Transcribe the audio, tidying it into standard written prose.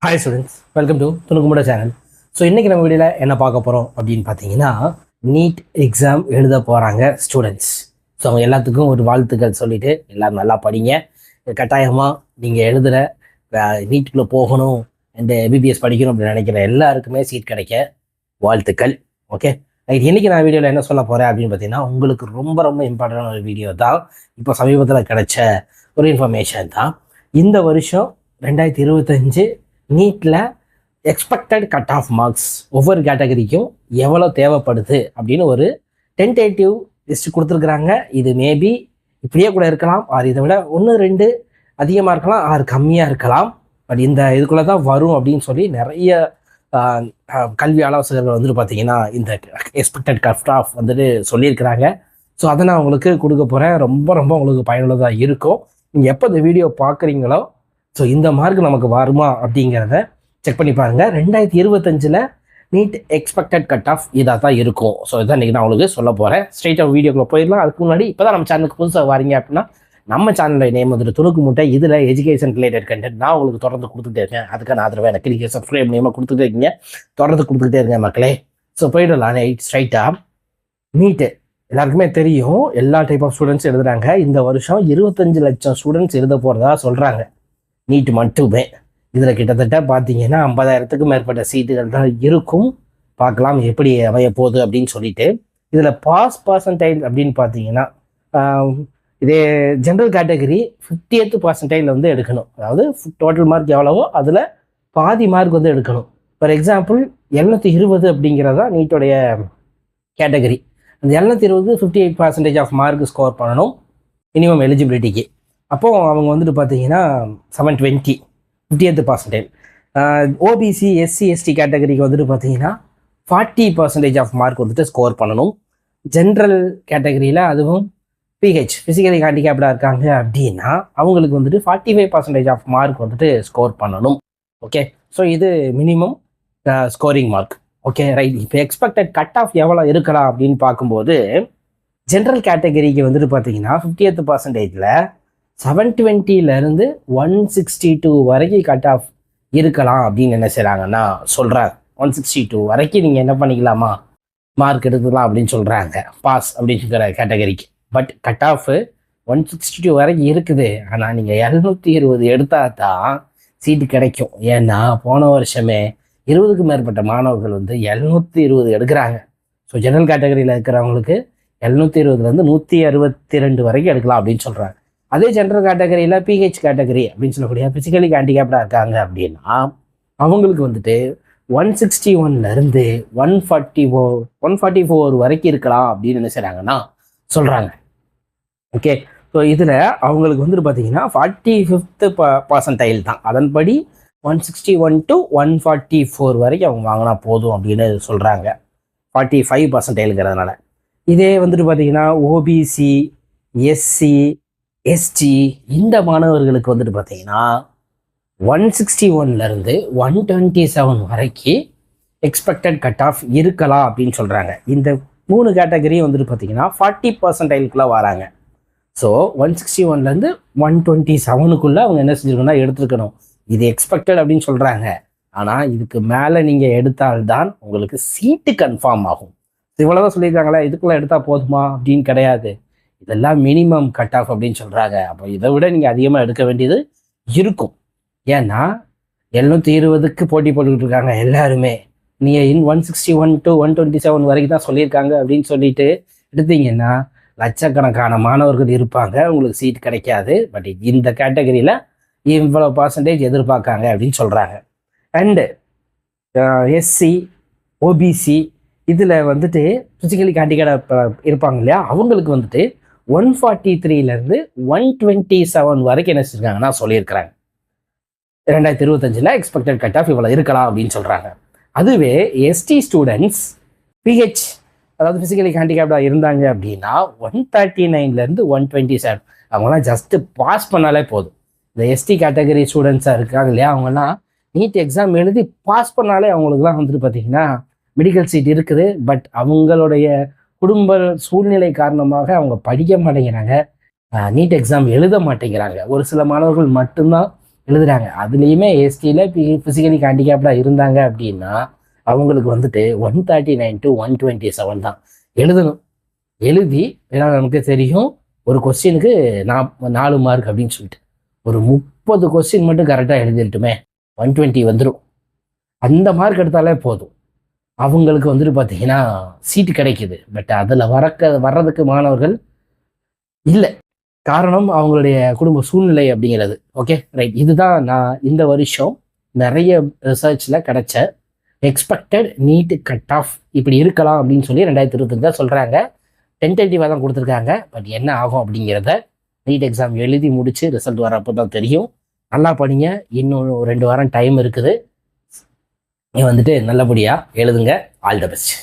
Hi students, welcome to துணுக்குமுட channel. So இன்றைக்கி நம்ம வீடியோவில் என்ன பார்க்க போகிறோம் அப்படின்னு பார்த்தீங்கன்னா, நீட் எக்ஸாம் எழுத போகிறாங்க ஸ்டூடெண்ட்ஸ். ஸோ அவங்க எல்லாத்துக்கும் ஒரு வாழ்த்துக்கள் சொல்லிவிட்டு எல்லோரும் நல்லா படிங்க. கட்டாயமாக நீங்கள் எழுதுகிற நீட்டுக்குள்ளே போகணும் அண்ட் எம்பிபிஎஸ் படிக்கணும் அப்படின்னு நினைக்கிற எல்லாருக்குமே சீட் கிடைக்க வாழ்த்துக்கள். Okay right. இன்றைக்கி நான் வீடியோவில் என்ன சொல்ல போகிறேன் அப்படின்னு பார்த்தீங்கன்னா, உங்களுக்கு ரொம்ப ரொம்ப இம்பார்ட்டண்டான ஒரு வீடியோ தான். இப்போ சமீபத்தில் கிடைச்ச ஒரு இன்ஃபர்மேஷன் தான். இந்த வருஷம் 2025 நீட்டில் எக்ஸ்பெக்டட் கட் ஆஃப் மார்க்ஸ் ஒவ்வொரு கேட்டகரிக்கும் எவ்வளோ தேவைப்படுது அப்படின்னு ஒரு டென்டேட்டிவ் லிஸ்ட் கொடுத்துருக்குறாங்க. இது மேபி இப்படியே கூட இருக்கலாம், ஆறு இதை விட 1-2 அதிகமாக இருக்கலாம், 6 கம்மியாக இருக்கலாம். பட் இந்த இதுக்குள்ளே தான் வரும் அப்படின்னு சொல்லி நிறைய கல்வி ஆலோசகர்கள் வந்துட்டு பார்த்தீங்கன்னா இந்த எக்ஸ்பெக்டட் கட் ஆஃப் வந்துட்டு சொல்லியிருக்கிறாங்க. ஸோ அதை நான் உங்களுக்கு கொடுக்க போகிறேன். ரொம்ப ரொம்ப உங்களுக்கு பயனுள்ளதாக இருக்கும். நீங்கள் எப்போ இந்த வீடியோ பார்க்குறீங்களோ ஸோ இந்த மார்க் நமக்கு வருமா அப்படிங்கிறத செக் பண்ணி பாருங்கள். 2025 நீட் எக்ஸ்பெக்டட் கட் ஆஃப் இதாக தான் இருக்கும். ஸோ இதான் இன்றைக்கி நான் உங்களுக்கு சொல்ல போகிறேன். ஸ்ட்ரெயிட்டாக வீடியோக்குள்ளே போயிடலாம். அதுக்கு முன்னாடி இப்போ தான் நம்ம சேனலுக்கு புதுசாக வரீங்க அப்படின்னா நம்ம சேனலில் நேம் வந்துட்டு துணுக்கு மூட்டை. இதில் எஜுகேஷன் ரிலேட்டட் கண்டென்ட் நான் உங்களுக்கு தொடர்ந்து கொடுத்துட்டே இருக்கேன். அதுக்கான ஆதரவை எனக்கு நீங்கள் சப்ஸ்கிரைப் மூலியமாக கொடுத்துட்டே இருக்கீங்க. தொடர்ந்து கொடுத்துக்கிட்டே இருங்க மக்களே. ஸோ போயிடலாம் ஸ்ட்ரைட்டாக. நீட்டு எல்லாருக்குமே தெரியும், எல்லா டைப் ஆஃப் ஸ்டூடெண்ட்ஸ் எழுதுகிறாங்க. இந்த வருஷம் 25 லட்சம் ஸ்டூடெண்ட்ஸ் எழுத போகிறதா சொல்கிறாங்க. நீட் மட்டுமே இதில் கிட்டத்தட்ட பார்த்தீங்கன்னா 50,000க்கு மேற்பட்ட சீட்டுகள் தான் இருக்கும். பார்க்கலாம் எப்படி அமைய போகுது அப்படின்னு சொல்லிட்டு. இதில் பாஸ் பர்சன்டைல் அப்படின்னு பார்த்தீங்கன்னா இதே ஜென்ரல் கேட்டகரி 50th பர்சன்டைல் வந்து எடுக்கணும். அதாவது டோட்டல் மார்க் எவ்வளவோ அதில் பாதி மார்க் வந்து எடுக்கணும். ஃபார் எக்ஸாம்பிள் 720 அப்படிங்கிறதா நீட்டோடைய கேட்டகரி. அந்த 720 58% ஆஃப் மார்க் ஸ்கோர் பண்ணணும் மினிமம் எலிஜிபிலிட்டிக்கு. அப்போது அவங்க வந்துட்டு பார்த்தீங்கன்னா 720 50th percentile. OBC SC ST கேட்டகரிக்கு வந்துட்டு பார்த்தீங்கன்னா 40% ஆஃப் மார்க் வந்துட்டு ஸ்கோர் பண்ணணும். ஜென்ரல் கேட்டகரியில் அதுவும் பிஹெச் ஃபிசிக்கலி ஹேண்டிகேப்டாக இருக்காங்க அப்படின்னா அவங்களுக்கு வந்துட்டு 45% ஆஃப் மார்க் வந்துட்டு ஸ்கோர் பண்ணணும். ஓகே, ஸோ இது minimum scoring mark. Okay right. இப்போ எக்ஸ்பெக்டட் கட் ஆஃப் எவ்வளோ இருக்கலாம் அப்படின்னு பார்க்கும்போது ஜென்ரல் கேட்டகரிக்கு வந்துட்டு பார்த்தீங்கன்னா 50th பர்சன்டேஜில் 720 162 வரைக்கும் கட் ஆஃப் இருக்கலாம் அப்படின்னு என்ன செய்கிறாங்கன்னா சொல்கிறாங்க. 162 வரைக்கும் நீங்கள் என்ன பண்ணிக்கலாமா மார்க் எடுத்துக்கலாம் அப்படின்னு சொல்கிறாங்க பாஸ் அப்படிங்கிற கேட்டகரிக்கு. பட் கட் ஆஃப் 162 வரைக்கும் இருக்குது. ஆனால் நீங்கள் 720 எடுத்தால் தான் சீட்டு கிடைக்கும். ஏன்னா போன வருஷமே 20க்கும் மேற்பட்ட மாணவர்கள் வந்து 720 எடுக்கிறாங்க. ஸோ ஜெனரல் கேட்டகரியில் இருக்கிறவங்களுக்கு 720 162 வரைக்கும் எடுக்கலாம் அப்படின்னு சொல்கிறாங்க. அதே ஜென்ரல் கேட்டகரியில் பிஹெச் கேட்டகரி அப்படின்னு சொல்லக்கூடிய ஃபிசிக்கலி ஹேண்டிகேப்டாக இருக்காங்க அப்படின்னா அவங்களுக்கு வந்துட்டு 161 144 வரைக்கும் இருக்கலாம் அப்படின்னு என்ன செய்கிறாங்கன்னா சொல்கிறாங்க. ஓகே, ஸோ இதில் அவங்களுக்கு வந்துட்டு பார்த்தீங்கன்னா 45th பர்சன்டைல் தான். அதன்படி 161 to 144 வரைக்கும் அவங்க வாங்கினா போதும் அப்படின்னு சொல்கிறாங்க 45 பர்சன்டைலுங்கிறதுனால. இதே வந்துட்டு பார்த்தீங்கன்னா ஓபிசி எஸ்சி எஸ்டி இந்த மாணவர்களுக்கு வந்துட்டு பார்த்தீங்கன்னா 161 127 வரைக்கும் எக்ஸ்பெக்டட் கட் ஆஃப் இருக்கலாம் அப்படின்னு சொல்கிறாங்க. இந்த 3 கேட்டகரியும் வந்துட்டு பார்த்தீங்கன்னா 40%க்குள்ளே வராங்க. ஸோ 161 127க்குள்ளே அவங்க என்ன செஞ்சுருக்கணும்னா எடுத்துருக்கணும். இது எக்ஸ்பெக்டட் அப்படின்னு சொல்கிறாங்க. ஆனால் இதுக்கு மேலே நீங்கள் எடுத்தால்தான் உங்களுக்கு சீட்டு கன்ஃபார்ம் ஆகும். இவ்வளோதான் சொல்லியிருக்காங்களே, இதுக்குள்ளே எடுத்தால் போதுமா அப்படின்னு கிடையாது. இதெல்லாம் மினிமம் கட் ஆஃப் அப்படின்னு சொல்கிறாங்க. அப்போ இதை விட நீங்கள் அதிகமாக எடுக்க வேண்டியது இருக்கும். ஏன்னா 720க்கு போட்டி போட்டுக்கிட்டு இருக்காங்க எல்லாருமே. நீங்கள் 161 to 127 வரைக்கும் தான் சொல்லியிருக்காங்க அப்படின்னு சொல்லிட்டு எடுத்தீங்கன்னா லட்சக்கணக்கான மாணவர்கள் இருப்பாங்க, உங்களுக்கு சீட் கிடைக்காது. பட் இந்த கேட்டகரியில் இவ்வளோ பர்சன்டேஜ் எதிர்பார்க்காங்க அப்படின்னு சொல்கிறாங்க. அண்டு எஸ்சி ஓபிசி இதில் வந்துட்டு ஃபிசிக்கலி ஹேண்டிகேப்ட் இருப்பாங்க இல்லையா, அவங்களுக்கு வந்துட்டு 143 127 வரைக்கும் என்ன செஞ்சுருக்காங்கன்னா சொல்லியிருக்கிறாங்க. 2025 எக்ஸ்பெக்டட் கட் ஆஃப் இவ்வளோ இருக்கலாம் அப்படின்னு சொல்கிறாங்க. அதுவே எஸ்டி ஸ்டூடெண்ட்ஸ் பிஹெச் அதாவது ஃபிசிக்கலி ஹேண்டிகேப்டாக இருந்தாங்க அப்படின்னா 139 127 அவங்களாம் ஜஸ்ட்டு பாஸ் பண்ணாலே போதும். இந்த எஸ்டி கேட்டகரி ஸ்டூடெண்ட்ஸாக இருக்காங்க இல்லையா, அவங்கெல்லாம் நீட் எக்ஸாம் எழுதி பாஸ் பண்ணாலே அவங்களுக்குலாம் வந்துட்டு பார்த்தீங்கன்னா மெடிக்கல் சீட் இருக்குது. பட் அவங்களுடைய குடும்ப சூழ்நிலை காரணமாக அவங்க படிக்க மாட்டேங்கிறாங்க, நீட் எக்ஸாம் எழுத மாட்டேங்கிறாங்க. ஒரு சில மாணவர்கள் மட்டும்தான் எழுதுறாங்க. அதுலேயுமே எஸ்டியில் ஃபிசிக்கலி ஹேண்டிகேப்டாக இருந்தாங்க அப்படின்னா அவங்களுக்கு வந்துட்டு 139 to 127 தான் எழுதணும். எழுதி ஏன்னா நமக்கு தெரியும் ஒரு கொஸ்டினுக்கு 4 மார்க் அப்படின்னு சொல்லிட்டு ஒரு 30 கொஸ்டின் மட்டும் கரெக்டாக எழுதிட்டுமே 120 வந்துடும். அந்த மார்க் எடுத்தாலே போதும் அவங்களுக்கு வந்துட்டு பார்த்தீங்கன்னா சீட்டு கிடைக்குது. பட் அதில் வர்றதுக்கு மாணவர்கள் இல்லை. காரணம் அவங்களுடைய குடும்ப சூழ்நிலை அப்படிங்கிறது. Okay right. இதுதான் நான் இந்த வருஷம் நிறைய ரிசர்ச்சில் கிடைச்ச எக்ஸ்பெக்டட் நீட் கட் ஆஃப் இப்படி இருக்கலாம் அப்படின்னு சொல்லி 2025 தான் சொல்கிறாங்க. டென்டேட்டிவாக தான் கொடுத்துருக்காங்க. பட் என்ன ஆகும் அப்படிங்கிறத நீட் எக்ஸாம் எழுதி முடிச்சு ரிசல்ட் வரப்போ தான் தெரியும். நல்லா படிங்க. இன்னும் 2 வாரம் டைம் இருக்குது. நீ வந்துட்டு நல்லபடியாக எழுதுங்க. All the best.